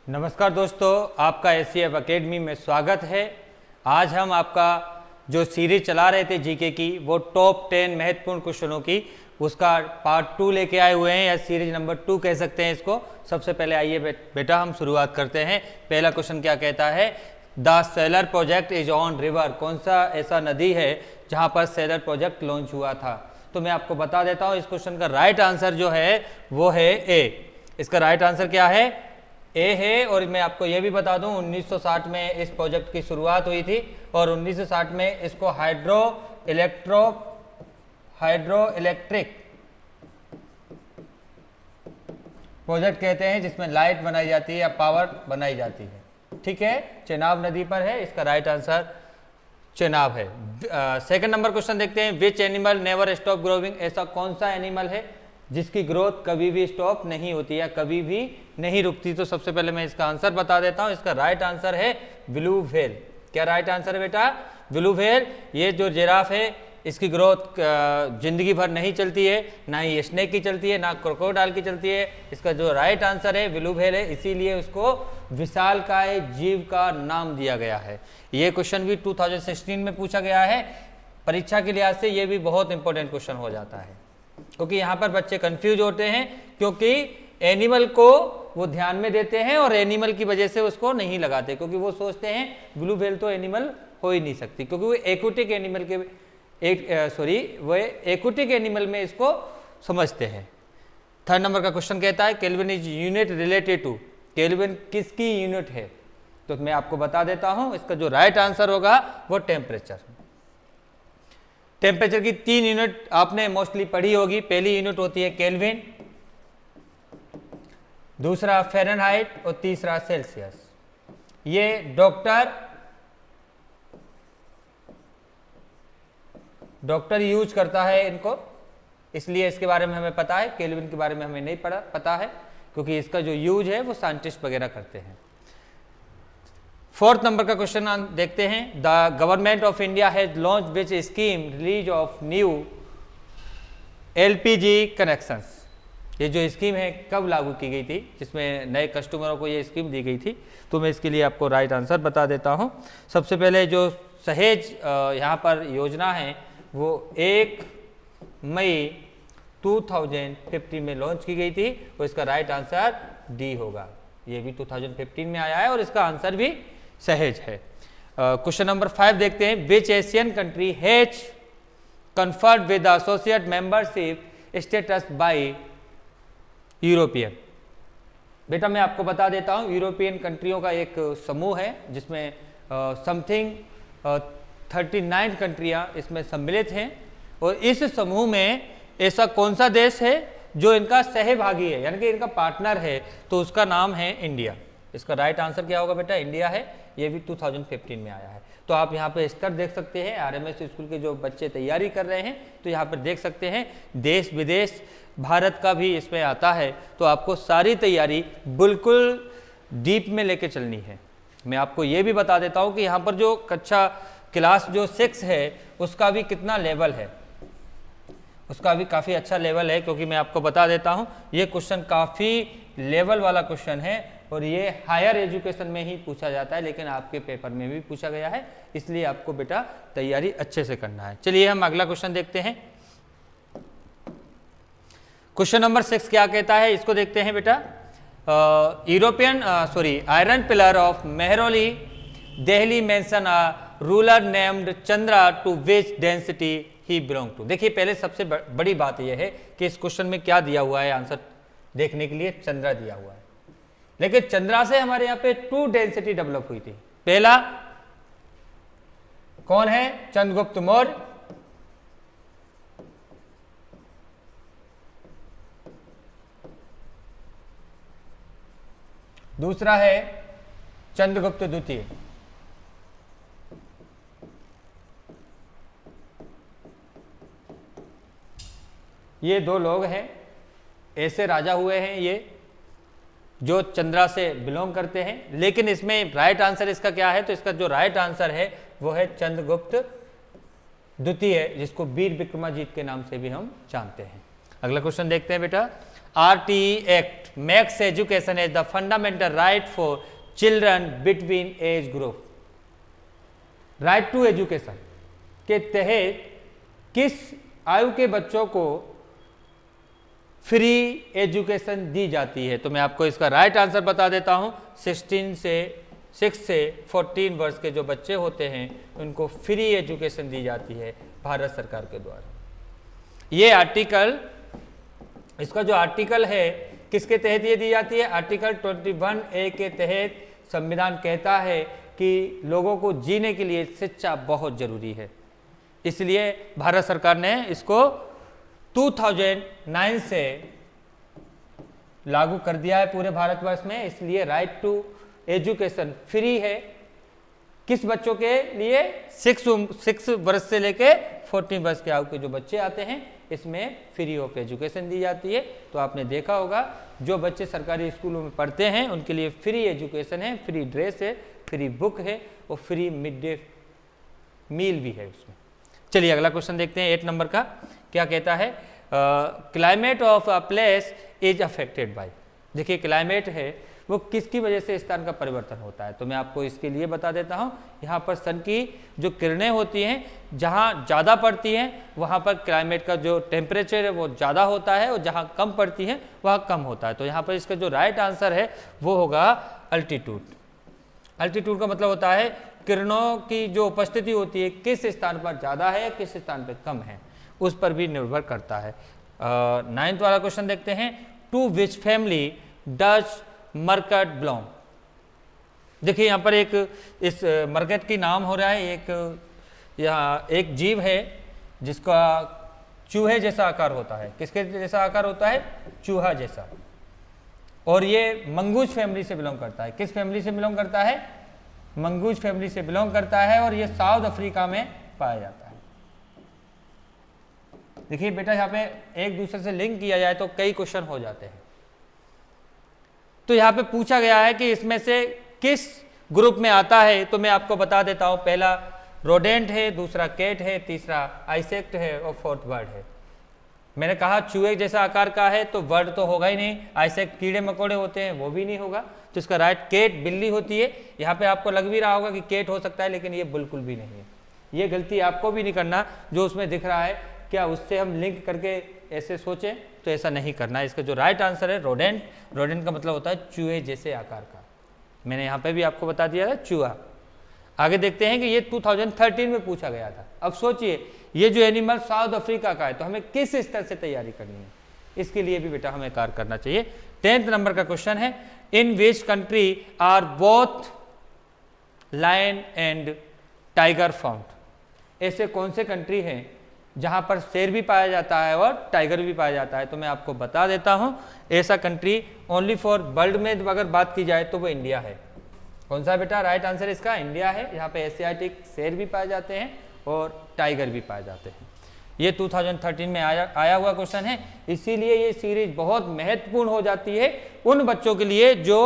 नमस्कार दोस्तों, आपका एसीएफ एकेडमी में स्वागत है। आज हम आपका जो सीरीज चला रहे थे जीके की, वो टॉप 10 महत्वपूर्ण क्वेश्चनों की, उसका पार्ट 2 लेके आए हुए हैं, या सीरीज नंबर 2 कह सकते हैं इसको। सबसे पहले आइए बेटा हम शुरुआत करते हैं। पहला क्वेश्चन क्या कहता है? The seller project is on river. कौन सा ऐसा नदी है जहां पर सेलर प्रोजेक्ट लॉन्च हुआ था? तो मैं आपको बता देता हूं, इस क्वेश्चन का राइट आंसर जो है वो है ए। इसका राइट आंसर क्या है? ए है। और मैं आपको यह भी बता दूं, 1960 में इस प्रोजेक्ट की शुरुआत हुई थी और 1960 में इसको हाइड्रो इलेक्ट्रिक प्रोजेक्ट कहते हैं, जिसमें लाइट बनाई जाती है या पावर बनाई जाती है। ठीक है, चेनाब नदी पर है। इसका राइट आंसर चेनाब है। सेकंड नंबर क्वेश्चन देखते हैं। Which animal never stop growing. ऐसा कौन सा एनिमल है जिसकी ग्रोथ कभी भी स्टॉप नहीं होती या कभी भी नहीं रुकती? तो सबसे पहले मैं इसका आंसर बता देता हूं। इसका राइट आंसर है ब्लू व्हेल। क्या राइट आंसर है बेटा? Blue whale. ये जो जिराफ है, इसकी ग्रोथ जिंदगी भर नहीं चलती है, ना ही स्नेक की चलती है, ना क्रोकोडाइल की चलती है। इसका जो राइट आंसर है ब्लू व्हेल है, इसीलिए उसको विशालकाय जीव का नाम दिया गया है। ये क्वेश्चन भी 2016 में पूछा गया है। परीक्षा के लिहाज से ये भी बहुत इंपॉर्टेंट क्वेश्चन हो जाता है, क्योंकि यहाँ पर बच्चे कंफ्यूज होते हैं, क्योंकि एनिमल को वो ध्यान में देते हैं और एनिमल की वजह से उसको नहीं लगाते, क्योंकि वो सोचते हैं ब्लू व्हेल तो एनिमल हो ही नहीं सकती, क्योंकि वो एक्वेटिक एनिमल के वो एक्वेटिक एनिमल में इसको समझते हैं। थर्ड नंबर का क्वेश्चन कहता है kelvin is unit related to. Kelvin किसकी यूनिट है? तो मैं आपको बता देता हूं, इसका जो राइट आंसर होगा वो टेम्परेचर। टेम्परेचर की 3 यूनिट आपने मोस्टली पढ़ी होगी। पहली यूनिट होती है केल्विन, दूसरा फ़ारेनहाइट और तीसरा सेल्सियस। ये डॉक्टर यूज करता है इनको, इसलिए इसके बारे में हमें पता है। केल्विन के बारे में हमें नहीं पता है, क्योंकि इसका जो यूज है वो साइंटिस्ट वगैरह करते हैं। फोर्थ नंबर का क्वेश्चन देखते हैं। The government of India has launch which scheme release of new LPG connections. ये जो स्कीम है कब लागू की गई थी, जिसमें नए कस्टमरों को ये स्कीम दी गई थी? तो मैं इसके लिए आपको राइट आंसर बता देता हूं। सबसे पहले जो सहेज यहाँ पर योजना है वो 1 मई 2015 में लॉन्च की गई थी, और इसका राइट आंसर डी होगा। ये भी 2015 में आया है और इसका आंसर भी सहेज है। क्वेश्चन नंबर 5 देखते हैं। Which Asian country has conferred with associate membership status by European. बेटा मैं आपको बता देता हूं, यूरोपियन कंट्रियों का एक समूह है, जिसमें समथिंग 39 कंट्रियां इसमें सम्मिलित हैं, और इस समूह में ऐसा कौन सा देश है जो इनका सहभागी है, यानी कि इनका पार्टनर है? तो उसका नाम है इंडिया। इसका राइट आंसर क्या होगा बेटा? इंडिया है। ये भी 2015 में आया है। तो आप यहाँ पे स्तर देख सकते हैं, आरएमएस स्कूल के जो बच्चे तैयारी कर रहे हैं, तो यहाँ पर देख सकते हैं देश विदेश भारत का भी इसमें आता है। तो आपको सारी तैयारी बिल्कुल डीप में लेके चलनी है। मैं आपको ये भी बता देता हूँ कि यहाँ पर जो कक्षा क्लास जो 6 है उसका भी कितना लेवल है, उसका भी काफ़ी अच्छा लेवल है, क्योंकि मैं आपको बता देता हूँ ये क्वेश्चन काफ़ी लेवल वाला क्वेश्चन है, और ये हायर एजुकेशन में ही पूछा जाता है, लेकिन आपके पेपर में भी पूछा गया है, इसलिए आपको बेटा तैयारी अच्छे से करना है। चलिए हम अगला क्वेश्चन देखते हैं। क्वेश्चन नंबर 6 क्या कहता है, इसको देखते हैं बेटा। Iron pillar of Mehrauli Delhi mention a ruler named Chandra two which dynasty he belong to. देखिए पहले सबसे बड़ी बात यह है कि इस क्वेश्चन में क्या दिया हुआ है, आंसर देखने के लिए चंद्रा दिया हुआ है, लेकिन चंद्रा से हमारे यहाँ पे 2 डेंसिटी डेवलप हुई थी। पहला कौन है? चंद्रगुप्त मौर्य। दूसरा है चंद्रगुप्त द्वितीय। ये 2 लोग हैं, ऐसे राजा हुए हैं ये, जो चंद्रा से बिलोंग करते हैं। लेकिन इसमें राइट आंसर इसका क्या है? तो इसका जो राइट आंसर है वो है चंद्रगुप्त द्वितीय, जिसको वीर विक्रमाजीत के नाम से भी हम जानते हैं। अगला क्वेश्चन देखते हैं बेटा। RTE act makes education as the fundamental right for children between age group. Right to education के तहत किस आयु के बच्चों को फ्री एजुकेशन दी जाती है? तो मैं आपको इसका राइट आंसर बता देता हूं। 6 से 14 वर्ष के जो बच्चे होते हैं उनको फ्री एजुकेशन दी जाती है भारत सरकार के द्वारा। ये आर्टिकल, इसका जो आर्टिकल है किसके तहत ये दी जाती है? आर्टिकल 21A के तहत संविधान कहता है कि लोगों को जीने के लिए शिक्षा बहुत जरूरी है, इसलिए भारत सरकार ने इसको 2009 से लागू कर दिया है पूरे भारतवर्ष में। इसलिए राइट टू एजुकेशन फ्री है। किस बच्चों के लिए? 6 वर्ष से लेके 14 वर्ष के आयु के जो बच्चे आते हैं इसमें फ्री ऑफ एजुकेशन दी जाती है। तो आपने देखा होगा जो बच्चे सरकारी स्कूलों में पढ़ते हैं उनके लिए फ्री एजुकेशन है, फ्री ड्रेस है, फ्री बुक है और फ्री मिड डे मील भी है उसमें। चलिए अगला क्वेश्चन देखते हैं 8 नंबर का। क्या कहता है? Climate of a place is affected by. देखिए क्लाइमेट है वो किसकी वजह से स्थान का परिवर्तन होता है? तो मैं आपको इसके लिए बता देता हूँ। यहाँ पर सन की जो किरणें होती हैं जहाँ ज़्यादा पड़ती हैं वहाँ पर क्लाइमेट का जो टेम्परेचर है वो ज़्यादा होता है और जहाँ कम पड़ती है वहाँ कम होता है। तो यहाँ पर इसका जो राइट आंसर है वो होगा अल्टीट्यूड। अल्टीट्यूड का मतलब होता है किरणों की जो उपस्थिति होती है किस स्थान पर ज़्यादा है किस स्थान पर कम है उस पर भी निर्भर करता है। 9th वाला क्वेश्चन देखते हैं। टू विच फैमिली डज मरकट बिलोंग? देखिए यहाँ पर एक इस मरकट की नाम हो रहा है। यहाँ एक जीव है जिसका चूहे जैसा आकार होता है। किसके जैसा आकार होता है? चूहा जैसा। और ये मंगूज फैमिली से बिलोंग करता है। किस फैमिली से बिलोंग करता है? मंगूज फैमिली से बिलोंग करता है और ये साउथ अफ्रीका में पाया जाता है। देखिए बेटा यहाँ पे एक दूसरे से लिंक किया जाए तो कई क्वेश्चन हो जाते हैं। तो यहाँ पे पूछा गया है कि इसमें से किस ग्रुप में आता है, तो मैं आपको बता देता हूँ। पहला रोडेंट है, दूसरा कैट है, तीसरा आइसेक्ट है और फोर्थ बर्ड है। मैंने कहा चूहे जैसा आकार का है तो बर्ड तो होगा ही नहीं, आइसेक्ट कीड़े मकोड़े होते हैं वो भी नहीं होगा। तो इसका राइट कैट बिल्ली होती है। यहाँ पे आपको लग भी रहा होगा कि कैट हो सकता है लेकिन ये बिल्कुल भी नहीं है। ये गलती आपको भी नहीं करना। जो उसमें दिख रहा है क्या उससे हम लिंक करके ऐसे सोचें तो ऐसा नहीं करना है। इसका जो राइट आंसर है रोडेंट। रोडेंट का मतलब होता है चूहे जैसे आकार का। मैंने यहाँ पे भी आपको बता दिया था चूहा। आगे देखते हैं कि ये 2013 में पूछा गया था। अब सोचिए ये जो एनिमल साउथ अफ्रीका का है तो हमें किस स्तर से तैयारी करनी है, इसके लिए भी बेटा हमें कार्य करना चाहिए। 10th नंबर का क्वेश्चन है। In which country are both lion and tiger found? ऐसे कौन से कंट्री हैं जहां पर शेर भी पाया जाता है और टाइगर भी पाया जाता है? तो मैं आपको बता देता हूं। ऐसा कंट्री ओनली फॉर वर्ल्ड में अगर बात की जाए तो वो इंडिया है। कौन सा बेटा? राइट आंसर इसका इंडिया है। यहाँ पे एशियाटिक शेर भी पाए जाते हैं और टाइगर भी पाए जाते हैं। ये 2013 में आया हुआ क्वेश्चन है। इसीलिए ये सीरीज बहुत महत्वपूर्ण हो जाती है उन बच्चों के लिए जो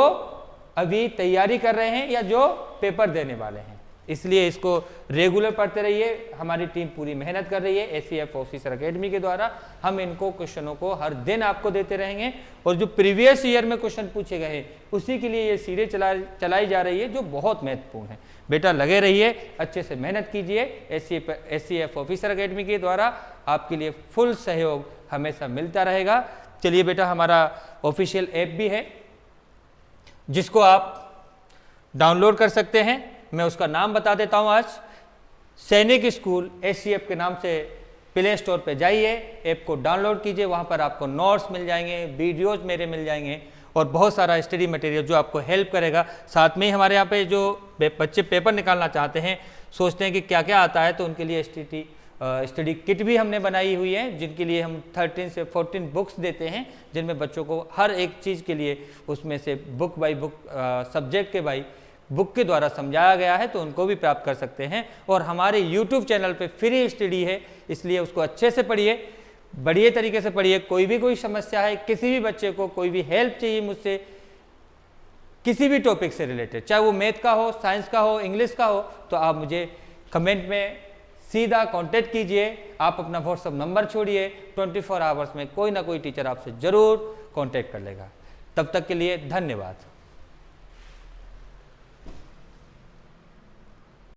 अभी तैयारी कर रहे हैं या जो पेपर देने वाले हैं। इसलिए इसको रेगुलर पढ़ते रहिए। हमारी टीम पूरी मेहनत कर रही है ACF ऑफिसर एकेडमी के द्वारा। हम इनको क्वेश्चनों को हर दिन आपको देते रहेंगे और जो प्रीवियस ईयर में क्वेश्चन पूछे गए उसी के लिए ये सीरीज चलाई जा रही है जो बहुत महत्वपूर्ण है। बेटा लगे रहिए, अच्छे से मेहनत कीजिए। ACF ऑफिसर एकेडमी के द्वारा आपके लिए फुल सहयोग हमेशा मिलता रहेगा। चलिए बेटा हमारा ऑफिशियल ऐप भी है जिसको आप डाउनलोड कर सकते हैं। मैं उसका नाम बता देता हूं। आज सैनिक स्कूल ACF के नाम से प्ले स्टोर पे जाइए, ऐप को डाउनलोड कीजिए। वहां पर आपको नोट्स मिल जाएंगे, वीडियोज मेरे मिल जाएंगे और बहुत सारा स्टडी मटेरियल जो आपको हेल्प करेगा। साथ में ही हमारे यहाँ पे जो बच्चे पेपर निकालना चाहते हैं, सोचते हैं कि क्या क्या आता है, तो उनके लिए स्टडी किट भी हमने बनाई हुई है जिनके लिए हम 13 से 14 बुक्स देते हैं जिनमें बच्चों को हर एक चीज़ के लिए उसमें से बुक बाई बुक सब्जेक्ट के बाई बुक के द्वारा समझाया गया है। तो उनको भी प्राप्त कर सकते हैं। और हमारे YouTube चैनल पे फ्री स्टडी है, इसलिए उसको अच्छे से पढ़िए, बढ़िया तरीके से पढ़िए। कोई समस्या है, किसी भी बच्चे को कोई भी हेल्प चाहिए मुझसे किसी भी टॉपिक से रिलेटेड, चाहे वो मैथ का हो, साइंस का हो, इंग्लिश का हो, तो आप मुझे कमेंट में सीधा कांटेक्ट कीजिए, आप अपना व्हाट्सअप नंबर छोड़िए, 24 आवर्स में कोई ना कोई टीचर आपसे जरूर कांटेक्ट कर लेगा। तब तक के लिए धन्यवाद।